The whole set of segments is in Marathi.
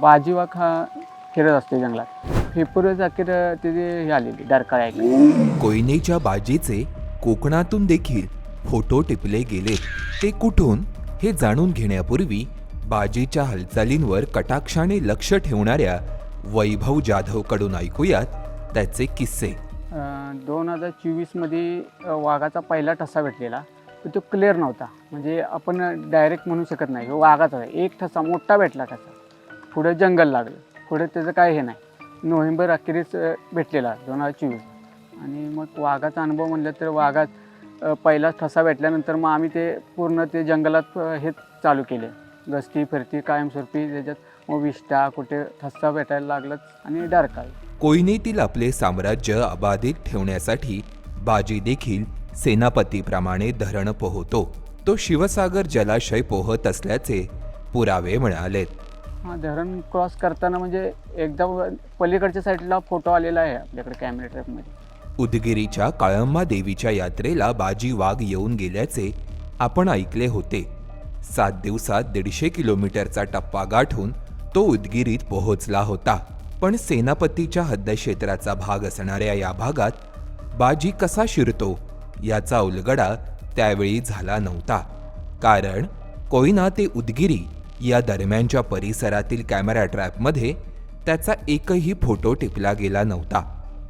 बाजीवाक हा फिरत असतो जंगलात. फेब्रुवारी अखेर तिथे हे आलेली डरकाळी ऐकली. कोयनेच्या बाजीचे कोकणातून देखील फोटो टिपले गेलेत. ते कुठून हे जाणून घेण्यापूर्वी बाजीच्या हालचालींवर कटाक्षाने लक्ष ठेवणाऱ्या वैभव जाधवकडून ऐकूयात त्याचे किस्से. 2024मध्ये वाघाचा पहिला ठसा भेटलेला, पण तो क्लिअर नव्हता. म्हणजे आपण डायरेक्ट म्हणू शकत नाही वाघाचा आहे. एक ठसा मोठा भेटला ठसा, पुढे जंगल लागलं, पुढे त्याचं काय हे नाही. नोव्हेंबर अखेरीस भेटलेला 2024. आणि मग वाघाचा अनुभव म्हणलं तर वाघात पहिला ठसा भेटल्यानंतर मग आम्ही ते पूर्ण ते जंगलात हे चालू केले, गस्ती फिरती कायमस्वरूपी. त्याच्यात मग विष्टा कुठे ठसा भेटायला लागलाच आणि डरकाळी. कोयनेतील आपले साम्राज्य अबाधित ठेवण्यासाठी बाजी देखील सेनापतीप्रमाणे धरण पोहतो. तो शिवसागर जलाशय पोहत असल्याचे पुरावे मिळालेत. हां, धरण क्रॉस करताना म्हणजे एकदा पलीकडच्या साईडला फोटो आलेला आहे आपल्याकडे कॅमेरा ट्रॅपमध्ये. उदगिरीच्या काळंबा देवीच्या यात्रेला बाजी वाघ येऊन गेल्याचे आपण ऐकले होते. 7 दिवसात 150 किलोमीटरचा टप्पा गाठून तो उदगिरीत पोहोचला होता. पण सेनापतीच्या हद्दक्षेत्राचा भाग असणाऱ्या या भागात बाजी कसा शिरतो याचा उलगडा त्यावेळी झाला नव्हता. कारण कोयना ते उदगिरी या दरम्यानच्या परिसरातील कॅमेरा ट्रॅपमध्ये त्याचा एकही फोटो टिपला गेला नव्हता.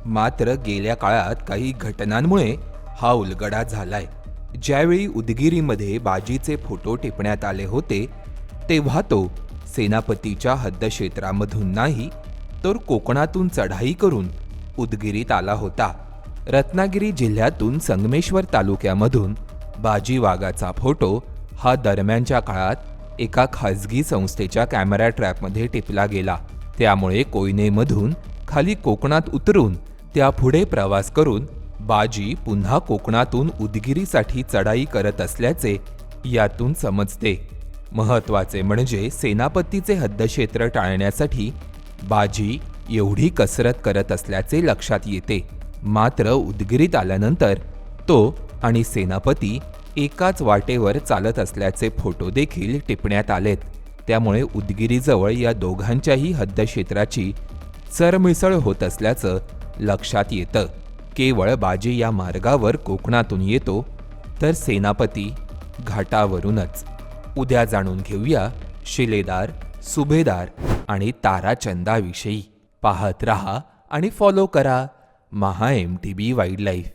मात्र गेल्या काळात काही घटनांमुळे हा उलगडा झालाय. ज्यावेळी उदगिरीमध्ये बाजीचे फोटो टिपण्यात आले होते तेव्हा तो सेनापतीच्या हद्दक्षेत्रामधून नाही तर कोकणातून चढाई करून उदगिरीत आला होता. रत्नागिरी जिल्ह्यातून संगमेश्वर तालुक्यामधून बाजी वाघाचा फोटो हा दरम्यानच्या काळात एका खाजगी संस्थेच्या कॅमेरा ट्रॅपमध्ये टिपला गेला. त्यामुळे कोयनेमधून खाली कोकणात उतरून त्यापुढे प्रवास करून बाजी पुन्हा कोकणातून उदगिरीसाठी चढाई करत असल्याचे यातून समजते. महत्त्वाचे म्हणजे सेनापतीचे हद्दक्षेत्र टाळण्यासाठी बाजी एवढी कसरत करत असल्याचे लक्षात येते. मात्र उदगिरीत आल्यानंतर तो आणि सेनापती एकाच वाटेवर चालत असल्याचे फोटो देखील टिपण्यात आलेत. त्यामुळे उदगिरीजवळ या दोघांच्याही हद्दक्षेत्राची सरमिसळ होत असल्याचं लक्षात येतं. केवळ बाजी या मार्गावर कोकणातून येतो तर सेनापती घाटावरूनच. उद्या जाणून घेऊया शिलेदार, सुभेदार आणि ताराचंदाविषयी. पाहत रहा आणि फॉलो करा MHA MTB वाईल्डलाईफ.